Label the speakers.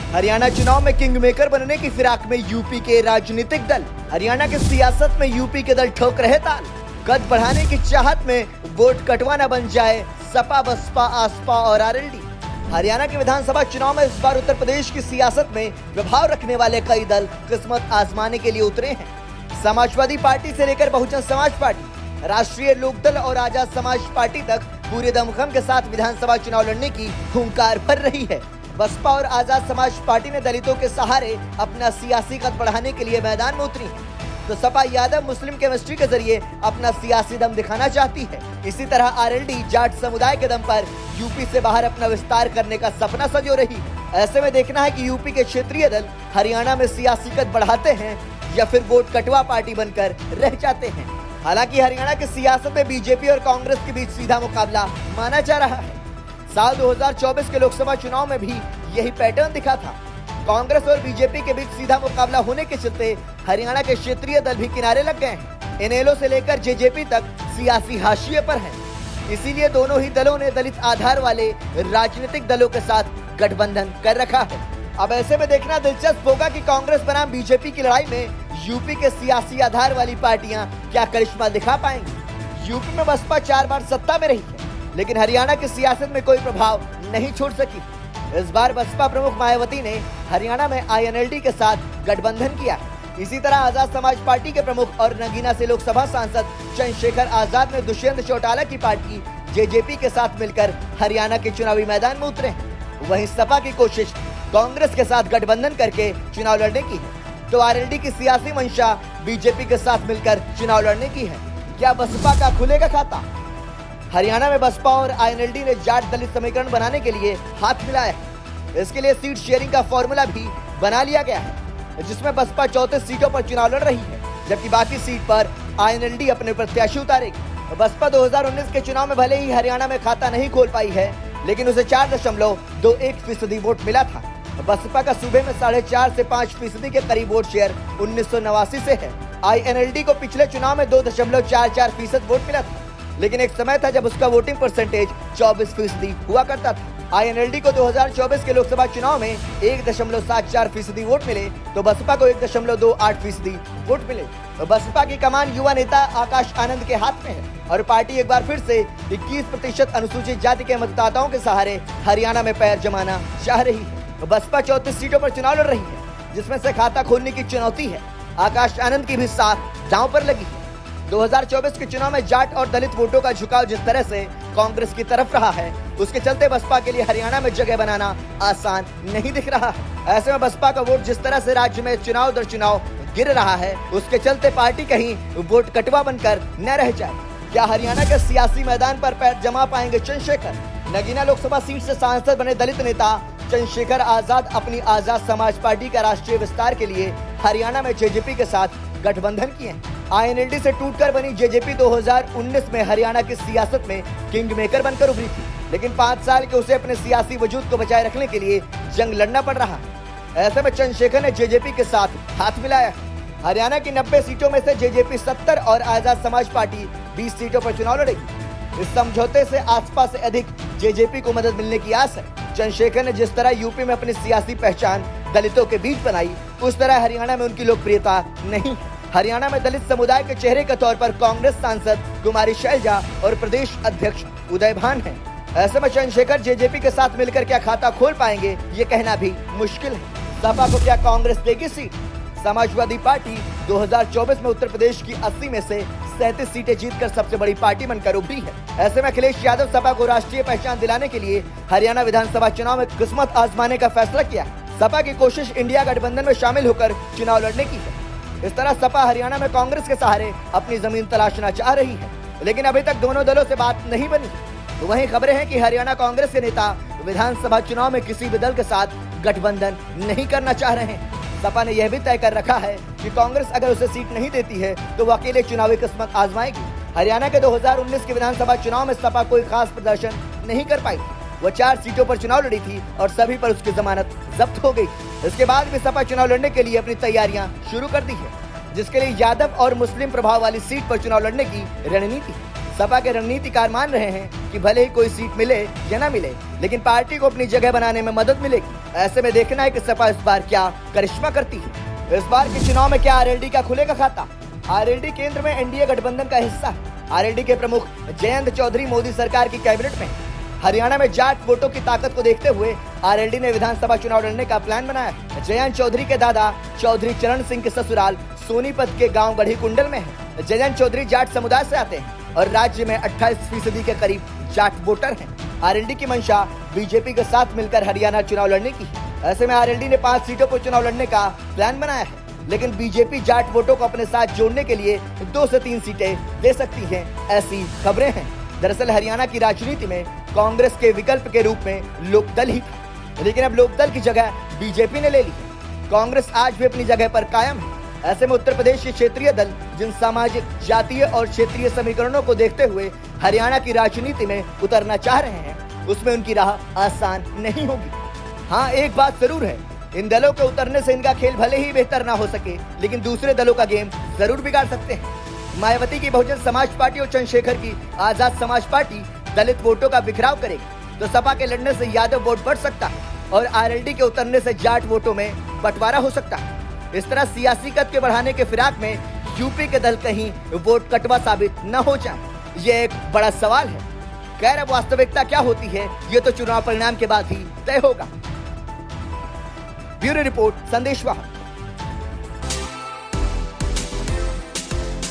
Speaker 1: हरियाणा चुनाव में king maker बनने की फिराक में यूपी के राजनीतिक दल। हरियाणा की सियासत में यूपी के दल ठोक रहे ताल। कद बढ़ाने की चाहत में वोट कटवाना बन जाए सपा, बसपा, आसपा और आरएलडी। हरियाणा के विधानसभा चुनाव में इस बार उत्तर प्रदेश की सियासत में प्रभाव रखने वाले कई दल किस्मत आजमाने के लिए उतरे हैं। समाजवादी पार्टी से लेकर बहुजन समाज पार्टी, राष्ट्रीय लोकदल और आजाद समाज पार्टी तक पूरे दमखम के साथ विधानसभा चुनाव लड़ने की हुंकार भर रही है। बसपा और आजाद समाज पार्टी ने दलितों के सहारे अपना सियासी कद बढ़ाने के लिए मैदान में उतरी है, तो सपा यादव मुस्लिम केमिस्ट्री के जरिए अपना सियासी दम दिखाना चाहती है। इसी तरह आरएलडी जाट समुदाय के दम पर यूपी से बाहर अपना विस्तार करने का सपना सजो रही है। ऐसे में देखना है कि यूपी के क्षेत्रीय दल हरियाणा में सियासी कद बढ़ाते हैं या फिर वोट कटवा पार्टी बनकर रह जाते हैं। हालांकि हरियाणा की सियासत में बीजेपी और कांग्रेस के बीच सीधा मुकाबला माना जा रहा है। साल 2024 के लोकसभा चुनाव में भी यही पैटर्न दिखा था। कांग्रेस और बीजेपी के बीच सीधा मुकाबला होने के चलते हरियाणा के क्षेत्रीय दल भी किनारे लग गए हैं। इनेलो से लेकर जेजेपी तक सियासी हाशिए पर हैं। इसीलिए दोनों ही दलों ने दलित आधार वाले राजनीतिक दलों के साथ गठबंधन कर रखा है। अब ऐसे में देखना दिलचस्प होगा कि कांग्रेस बनाम बीजेपी की लड़ाई में यूपी के सियासी आधार वाली पार्टियां क्या करिश्मा दिखा पाएंगी। यूपी में बसपा 4 बार सत्ता में रही है, लेकिन हरियाणा की सियासत में कोई प्रभाव नहीं छोड़ सकी। इस बार बसपा प्रमुख मायावती ने हरियाणा में आईएनएलडी के साथ गठबंधन किया है। इसी तरह आजाद समाज पार्टी के प्रमुख और नगीना से लोकसभा सांसद चंद्रशेखर आजाद ने दुष्यंत चौटाला की पार्टी जेजेपी के साथ मिलकर हरियाणा के चुनावी मैदान में उतरे हैं। वहीं सपा की कोशिश कांग्रेस के साथ गठबंधन करके चुनाव लड़ने की है, तो आरएलडी की सियासी मंशा बीजेपी के साथ मिलकर चुनाव लड़ने की है। क्या बसपा का खुलेगा खाता? हरियाणा में बसपा और आईएनएलडी ने जाट दलित समीकरण बनाने के लिए हाथ मिलाया है। इसके लिए सीट शेयरिंग का फॉर्मूला भी बना लिया गया है, जिसमें बसपा 34 सीटों पर चुनाव लड़ रही है, जबकि बाकी सीट पर आईएनएलडी अपने प्रत्याशी उतारेगी। बसपा 2019 के चुनाव में भले ही हरियाणा में खाता नहीं खोल पाई है, लेकिन उसे 4.21% वोट मिला था। बसपा का सूबे में 4.5 से 5% के करीब वोट शेयर 1989 से है। आईएनएलडी को पिछले चुनाव में 2.44% वोट मिला था, लेकिन एक समय था जब उसका वोटिंग परसेंटेज 24% हुआ करता था। आईएनएलडी को 2024 के लोकसभा चुनाव में 1.74% वोट मिले, तो बसपा को 1.28% वोट मिले। तो बसपा की कमान युवा नेता आकाश आनंद के हाथ में है और पार्टी एक बार फिर से 21% अनुसूचित जाति के मतदाताओं के सहारे हरियाणा में पैर जमाना चाह रही है। तो बसपा 34 सीटों पर चुनाव लड़ रही है, जिसमें से खाता खोलने की चुनौती है। आकाश आनंद की भी साख दांव पर लगी है। 2024 के चुनाव में जाट और दलित वोटों का झुकाव जिस तरह से कांग्रेस की तरफ रहा है, उसके चलते बसपा के लिए हरियाणा में जगह बनाना आसान नहीं दिख रहा है। ऐसे में बसपा का वोट जिस तरह से राज्य में चुनाव दर चुनाव गिर रहा है, उसके चलते पार्टी कहीं वोट कटवा बनकर न रह जाए। क्या हरियाणा के सियासी मैदान पर पैर जमा पाएंगे चंद्रशेखर? नगीना लोकसभा सीट से सांसद बने दलित नेता चंद्रशेखर आजाद अपनी आजाद समाज पार्टी का राष्ट्रीय विस्तार के लिए हरियाणा में जेजेपी के साथ गठबंधन किए हैं। आईएनएलडी से टूटकर बनी जेजेपी 2019 में हरियाणा की सियासत में किंग मेकर बनकर उभरी थी, लेकिन 5 साल के उसे अपने सियासी वजूद को बचाए रखने के लिए जंग लड़ना पड़ रहा है। ऐसे में चंद्रशेखर ने जेजेपी के साथ हाथ मिलाया है। हरियाणा की 90 सीटों में से जेजेपी 70 और आजाद समाज पार्टी 20 सीटों पर चुनाव लड़ेगी। इस समझौते से आसपा से अधिक जेजेपी को मदद मिलने की आस है। चंद्रशेखर ने जिस तरह यूपी में अपनी सियासी पहचान दलितों के बीच बनाई, उस तरह हरियाणा में उनकी लोकप्रियता नहीं है। हरियाणा में दलित समुदाय के चेहरे के तौर पर कांग्रेस सांसद कुमारी शैलजा और प्रदेश अध्यक्ष उदय भान हैं। ऐसे में चंद्रशेखर जेजेपी के साथ मिलकर क्या खाता खोल पाएंगे, ये कहना भी मुश्किल है। सपा को क्या कांग्रेस देगी सीट? समाजवादी पार्टी 2024 में उत्तर प्रदेश की 80 में से 37 सीटें जीतकर सबसे बड़ी पार्टी बनकर उभरी है। ऐसे में अखिलेश यादव सपा को राष्ट्रीय पहचान दिलाने के लिए हरियाणा विधानसभा चुनाव में किस्मत आजमाने का फैसला किया है। सपा की कोशिश इंडिया गठबंधन में शामिल होकर चुनाव लड़ने की है। इस तरह सपा हरियाणा में कांग्रेस के सहारे अपनी जमीन तलाशना चाह रही है, लेकिन अभी तक दोनों दलों से बात नहीं बनी। तो वहीं खबरें हैं कि हरियाणा कांग्रेस के नेता विधानसभा चुनाव में किसी भी दल के साथ गठबंधन नहीं करना चाह रहे हैं। सपा ने यह भी तय कर रखा है कि कांग्रेस अगर उसे सीट नहीं देती है तो वो अकेले चुनावी किस्मत आजमाएगी। हरियाणा के 2019 के विधानसभा चुनाव में सपा कोई खास प्रदर्शन नहीं कर पाई थी। वो 4 सीटों पर चुनाव लड़ी थी और सभी पर उसकी जमानत जब्त हो गई। इसके बाद भी सपा चुनाव लड़ने के लिए अपनी तैयारियां शुरू कर दी है, जिसके लिए यादव और मुस्लिम प्रभाव वाली सीट पर चुनाव लड़ने की रणनीति है। सपा के रणनीतिकार मान रहे हैं कि भले ही कोई सीट मिले या न मिले, लेकिन पार्टी को अपनी जगह बनाने में मदद मिलेगी। ऐसे में देखना है कि सपा इस बार क्या करिश्मा करती है। इस बार के चुनाव में क्या आरएलडी का खुलेगा खाता? आरएलडी केंद्र में एनडीए गठबंधन का हिस्सा है। आरएलडी के प्रमुख जयंत चौधरी मोदी सरकार की कैबिनेट में हैं। हरियाणा में जाट वोटों की ताकत को देखते हुए आरएलडी ने विधानसभा चुनाव लड़ने का प्लान बनाया है। जयंत चौधरी के दादा चौधरी चरण सिंह के ससुराल सोनीपत के गांव गढ़ी कुंडल में है। जयंत चौधरी जाट समुदाय से आते हैं और राज्य में 28% के करीब जाट वोटर हैं। आरएलडी की मंशा बीजेपी के साथ मिलकर हरियाणा चुनाव लड़ने की है। ऐसे में आरएलडी ने 5 सीटों पर चुनाव लड़ने का प्लान बनाया है, लेकिन बीजेपी जाट वोटों को अपने साथ जोड़ने के लिए 2 से 3 सीटें दे सकती है, ऐसी खबरें हैं। दरअसल हरियाणा की राजनीति में कांग्रेस के विकल्प के रूप में लोकदल ही था, लेकिन अब लोकदल की जगह बीजेपी ने ले ली है। कांग्रेस आज भी अपनी जगह पर कायम है। ऐसे में उत्तर प्रदेश के क्षेत्रीय दल जिन सामाजिक, जातीय और क्षेत्रीय समीकरणों को देखते हुए हरियाणा की राजनीति में उतरना चाह रहे हैं, उसमें उनकी राह आसान नहीं होगी। हाँ, एक बात जरूर है, इन दलों के उतरने से इनका खेल भले ही बेहतर ना हो सके, लेकिन दूसरे दलों का गेम जरूर बिगाड़ सकते हैं। मायावती की बहुजन समाज पार्टी और चंद्रशेखर की आजाद समाज पार्टी दलित वोटों का बिखराव करेगी, तो सपा के लड़ने से यादव वोट बढ़ सकता है और आरएलडी के उतरने से जाट वोटों में बंटवारा हो सकता है। इस तरह सियासी कद के बढ़ाने के फिराक में यूपी के दल कहीं वोट कटवा साबित न हो जाए, ये एक बड़ा सवाल है। खैर, अब वास्तविकता क्या होती है ये तो चुनाव परिणाम के बाद ही तय होगा। ब्यूरो रिपोर्ट, संदेश वाहक।